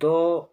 2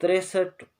63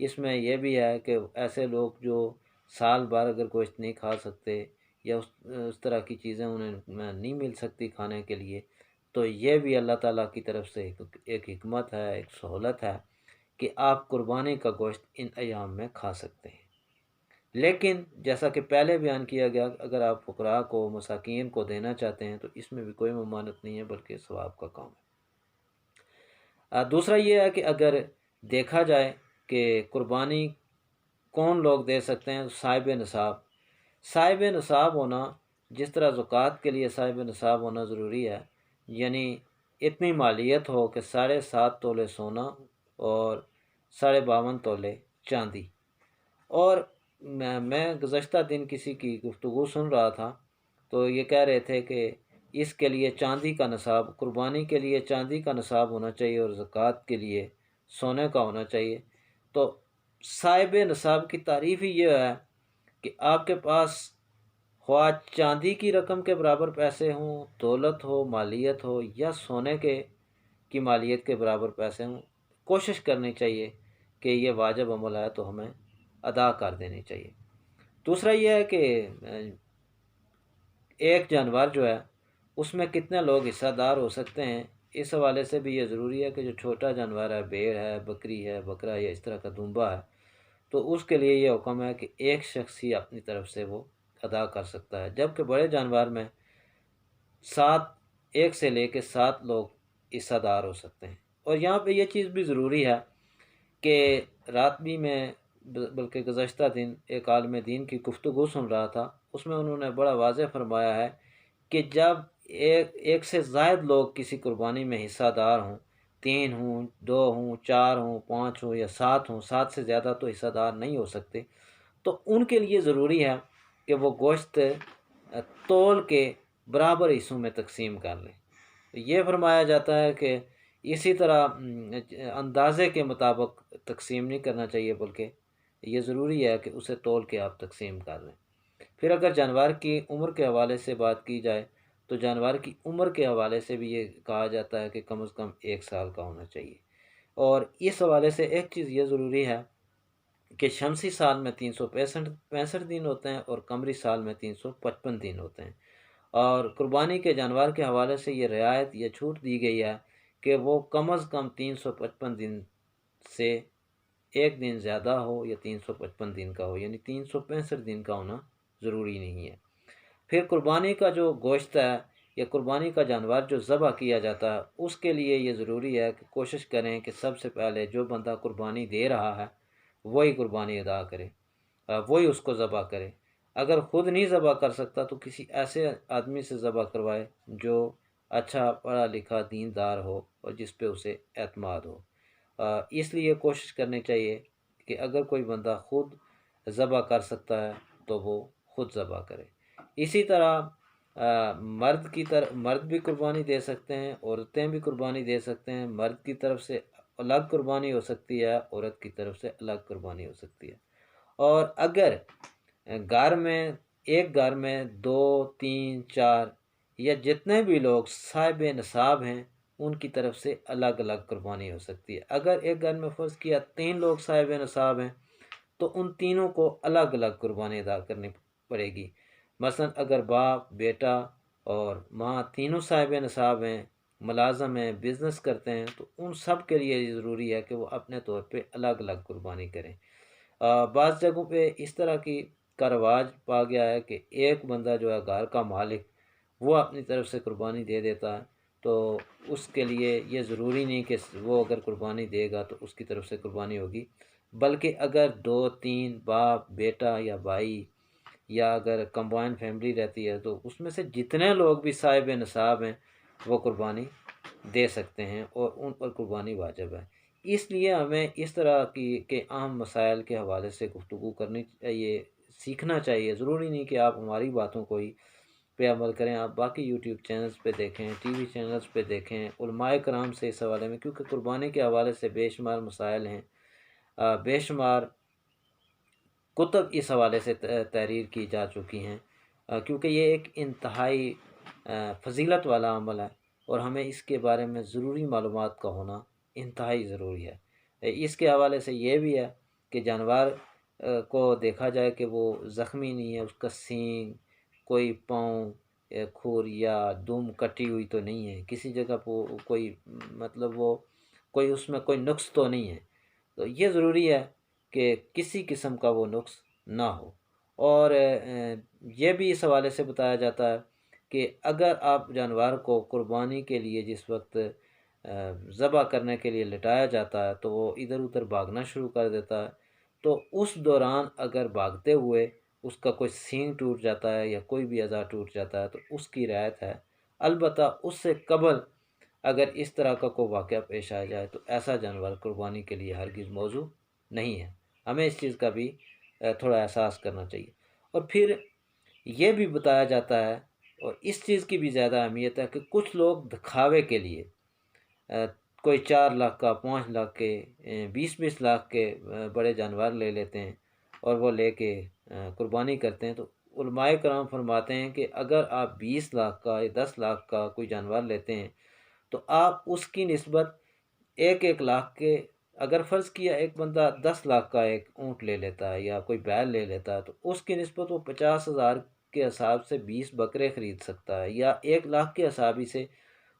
اس میں یہ بھی ہے کہ ایسے لوگ جو سال بھر اگر گوشت نہیں کھا سکتے یا اس طرح کی چیزیں انہیں نہیں مل سکتی کھانے کے لیے، تو یہ بھی اللہ تعالیٰ کی طرف سے ایک حکمت ہے، ایک سہولت ہے کہ آپ قربانی کا گوشت ان ایام میں کھا سکتے ہیں۔ لیکن جیسا کہ پہلے بیان کیا گیا، اگر آپ فقراء کو، مساکین کو دینا چاہتے ہیں تو اس میں بھی کوئی ممانعت نہیں ہے، بلکہ ثواب کا کام ہے۔ دوسرا یہ ہے کہ اگر دیکھا جائے کہ قربانی کون لوگ دے سکتے ہیں، صاحب نصاب۔ صاحب نصاب ہونا، جس طرح زکوٰۃ کے لیے صاحب نصاب ہونا ضروری ہے، یعنی اتنی مالیت ہو کہ 7.5 تولے سونا اور 52.5 تولے چاندی۔ اور میں گزشتہ دن کسی کی گفتگو سن رہا تھا تو یہ کہہ رہے تھے کہ اس کے لیے چاندی کا نصاب، قربانی کے لیے چاندی کا نصاب ہونا چاہیے اور زکوٰۃ کے لیے سونے کا ہونا چاہیے۔ تو صاحب نصاب کی تعریف ہی یہ ہے کہ آپ کے پاس خواہ چاندی کی رقم کے برابر پیسے ہوں، دولت ہو، مالیت ہو، یا سونے کی مالیت کے برابر پیسے ہوں، کوشش کرنی چاہیے کہ یہ واجب عمل ہے تو ہمیں ادا کر دینی چاہیے۔ دوسرا یہ ہے کہ ایک جانور جو ہے اس میں کتنے لوگ حصہ دار ہو سکتے ہیں، اس حوالے سے بھی یہ ضروری ہے کہ جو چھوٹا جانور ہے، بھیڑ ہے، بکری ہے، بکرا یا اس طرح کا دمبا ہے، تو اس کے لیے یہ حکم ہے کہ ایک شخص ہی اپنی طرف سے وہ ادا کر سکتا ہے، جبکہ بڑے جانور میں 1 سے لے کے 7 لوگ حصہ دار ہو سکتے ہیں۔ اور یہاں پہ یہ چیز بھی ضروری ہے کہ رات بھی میں بلکہ گزشتہ دن ایک عالم دین کی گفتگو سن رہا تھا، اس میں انہوں نے بڑا واضح فرمایا ہے کہ جب ایک سے زائد لوگ کسی قربانی میں حصہ دار ہوں، 3 ہوں، 2 ہوں، 4 ہوں، 5 ہوں یا 7 ہوں، 7 سے زیادہ تو حصہ دار نہیں ہو سکتے، تو ان کے لیے ضروری ہے کہ وہ گوشت تول کے برابر حصوں میں تقسیم کر لیں۔ یہ فرمایا جاتا ہے کہ اسی طرح اندازے کے مطابق تقسیم نہیں کرنا چاہیے، بلکہ یہ ضروری ہے کہ اسے تول کے آپ تقسیم کر لیں۔ پھر اگر جانور کی عمر کے حوالے سے بات کی جائے تو جانور کی عمر کے حوالے سے بھی یہ کہا جاتا ہے کہ کم از کم 1 سال کا ہونا چاہیے۔ اور اس حوالے سے ایک چیز یہ ضروری ہے کہ شمسی سال میں 365 دن ہوتے ہیں اور قمری سال میں 355 دن ہوتے ہیں۔ اور قربانی کے جانور کے حوالے سے یہ رعایت، یہ چھوٹ دی گئی ہے کہ وہ کم از کم 355 دن سے ایک دن زیادہ ہو یا 355 دن کا ہو، یعنی 365 دن کا ہونا ضروری نہیں ہے۔ پھر قربانی کا جو گوشت ہے یا قربانی کا جانور جو ذبح کیا جاتا ہے، اس کے لیے یہ ضروری ہے کہ کوشش کریں کہ سب سے پہلے جو بندہ قربانی دے رہا ہے وہی قربانی ادا کرے، وہی اس کو ذبح کرے۔ اگر خود نہیں ذبح کر سکتا تو کسی ایسے آدمی سے ذبح کروائے جو اچھا پڑھا لکھا دیندار ہو اور جس پہ اسے اعتماد ہو۔ اس لیے کوشش کرنی چاہیے کہ اگر کوئی بندہ خود ذبح کر سکتا ہے تو وہ خود ذبح کرے۔ اسی طرح مرد بھی قربانی دے سکتے ہیں، عورتیں بھی قربانی دے سکتے ہیں۔ مرد کی طرف سے الگ قربانی ہو سکتی ہے، عورت کی طرف سے الگ قربانی ہو سکتی ہے۔ اور اگر ایک گھر میں 2، 3، 4 یا جتنے بھی لوگ صاحب نصاب ہیں ان کی طرف سے الگ الگ قربانی ہو سکتی ہے۔ اگر ایک گھر میں فرض کیا 3 لوگ صاحب نصاب ہیں تو ان تینوں کو الگ الگ قربانی ادا کرنی پڑے گی۔ مثلا اگر باپ، بیٹا اور ماں تینوں صاحب نصاب ہیں، ملازم ہیں، بزنس کرتے ہیں، تو ان سب کے لیے ضروری ہے کہ وہ اپنے طور پہ الگ الگ قربانی کریں۔ بعض جگہوں پہ اس طرح کا رواج پا گیا ہے کہ ایک بندہ جو ہے گھر کا مالک، وہ اپنی طرف سے قربانی دے دیتا ہے، تو اس کے لیے یہ ضروری نہیں کہ وہ اگر قربانی دے گا تو اس کی طرف سے قربانی ہوگی، بلکہ اگر 2، 3 باپ، بیٹا یا بھائی، یا اگر کمبائن فیملی رہتی ہے تو اس میں سے جتنے لوگ بھی صاحب نصاب ہیں وہ قربانی دے سکتے ہیں اور ان پر قربانی واجب ہے۔ اس لیے ہمیں اس طرح کے اہم مسائل کے حوالے سے گفتگو کرنی چاہیے، سیکھنا چاہیے۔ ضروری نہیں کہ آپ ہماری باتوں کو ہی پہ عمل کریں، آپ باقی یوٹیوب چینلز پہ دیکھیں، ٹی وی چینلز پہ دیکھیں، علماء کرام سے اس حوالے میں، کیونکہ قربانی کے حوالے سے بے شمار مسائل ہیں، بے شمار کتب اس حوالے سے تحریر کی جا چکی ہیں، کیونکہ یہ ایک انتہائی فضیلت والا عمل ہے اور ہمیں اس کے بارے میں ضروری معلومات کا ہونا انتہائی ضروری ہے۔ اس کے حوالے سے یہ بھی ہے کہ جانور کو دیکھا جائے کہ وہ زخمی نہیں ہے، اس کا سینگ، کوئی پاؤں کھور یا دم کٹی ہوئی تو نہیں ہے، کسی جگہ پہ کوئی مطلب وہ کوئی اس میں کوئی نقص تو نہیں ہے، تو یہ ضروری ہے کہ کسی قسم کا وہ نقص نہ ہو۔ اور یہ بھی اس حوالے سے بتایا جاتا ہے کہ اگر آپ جانور کو قربانی کے لیے جس وقت ذبح کرنے کے لیے لٹایا جاتا ہے تو وہ ادھر ادھر بھاگنا شروع کر دیتا ہے، تو اس دوران اگر بھاگتے ہوئے اس کا کوئی سینگ ٹوٹ جاتا ہے یا کوئی بھی اعضاء ٹوٹ جاتا ہے تو اس کی رعایت ہے۔ البتہ اس سے قبل اگر اس طرح کا کوئی واقعہ پیش آ جائے تو ایسا جانور قربانی کے لیے ہرگز موزوں نہیں ہے۔ ہمیں اس چیز کا بھی تھوڑا احساس کرنا چاہیے۔ اور پھر یہ بھی بتایا جاتا ہے، اور اس چیز کی بھی زیادہ اہمیت ہے، کہ کچھ لوگ دکھاوے کے لیے کوئی 4 لاکھ کا، 5 لاکھ کے، 20 لاکھ کے بڑے جانور لے لیتے ہیں اور وہ لے کے قربانی کرتے ہیں۔ تو علماء کرام فرماتے ہیں کہ اگر آپ 20 لاکھ کا یا 10 لاکھ کا کوئی جانور لیتے ہیں تو آپ اس کی نسبت 1 لاکھ کے، اگر فرض کیا ایک بندہ 10 لاکھ کا ایک اونٹ لے لیتا ہے یا کوئی بیل لے لیتا ہے تو اس کی نسبت وہ 50,000 کے حساب سے 20 بکرے خرید سکتا ہے، یا 1 لاکھ کے حساب ہی سے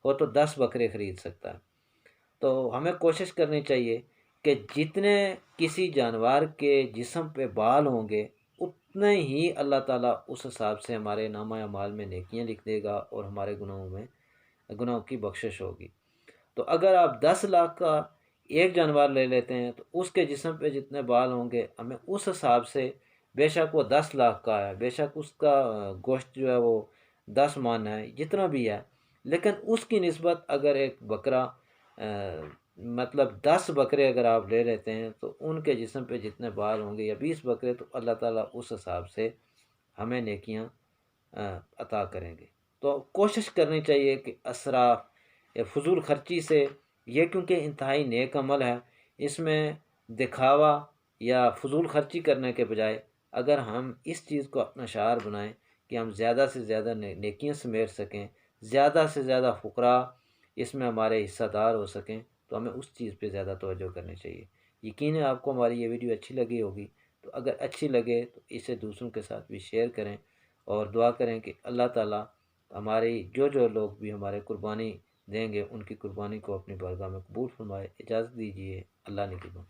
ہو تو 10 بکرے خرید سکتا ہے۔ تو ہمیں کوشش کرنی چاہیے کہ جتنے کسی جانور کے جسم پہ بال ہوں گے اتنے ہی اللہ تعالیٰ اس حساب سے ہمارے نامہ اعمال میں نیکیاں لکھ دے گا اور ہمارے گناہوں کی بخشش ہوگی۔ تو اگر آپ 10 لاکھ کا ایک جانور لے لیتے ہیں تو اس کے جسم پہ جتنے بال ہوں گے ہمیں اس حساب سے، بے شک وہ 10 لاکھ کا ہے، بے شک اس کا گوشت جو ہے وہ 10 من ہے، جتنا بھی ہے، لیکن اس کی نسبت اگر ایک بکرا مطلب 10 بکرے اگر آپ لے لیتے ہیں تو ان کے جسم پہ جتنے بال ہوں گے یا 20 بکرے، تو اللہ تعالیٰ اس حساب سے ہمیں نیکیاں عطا کریں گے۔ تو کوشش کرنی چاہیے کہ اسراف یا فضول خرچی سے، یہ کیونکہ انتہائی نیک عمل ہے، اس میں دکھاوا یا فضول خرچی کرنے کے بجائے اگر ہم اس چیز کو اپنا شعار بنائیں کہ ہم زیادہ سے زیادہ نیکیاں سمیٹ سکیں، زیادہ سے زیادہ فقراء اس میں ہمارے حصہ دار ہو سکیں، تو ہمیں اس چیز پہ زیادہ توجہ کرنی چاہیے۔ یقین ہے آپ کو ہماری یہ ویڈیو اچھی لگی ہوگی، تو اگر اچھی لگے تو اسے دوسروں کے ساتھ بھی شیئر کریں، اور دعا کریں کہ اللہ تعالیٰ ہماری جو لوگ بھی ہمارے قربانی دیں گے ان کی قربانی کو اپنی بارگاہ میں قبول فرمائے۔ اجازت دیجیے، اللہ نگہبان۔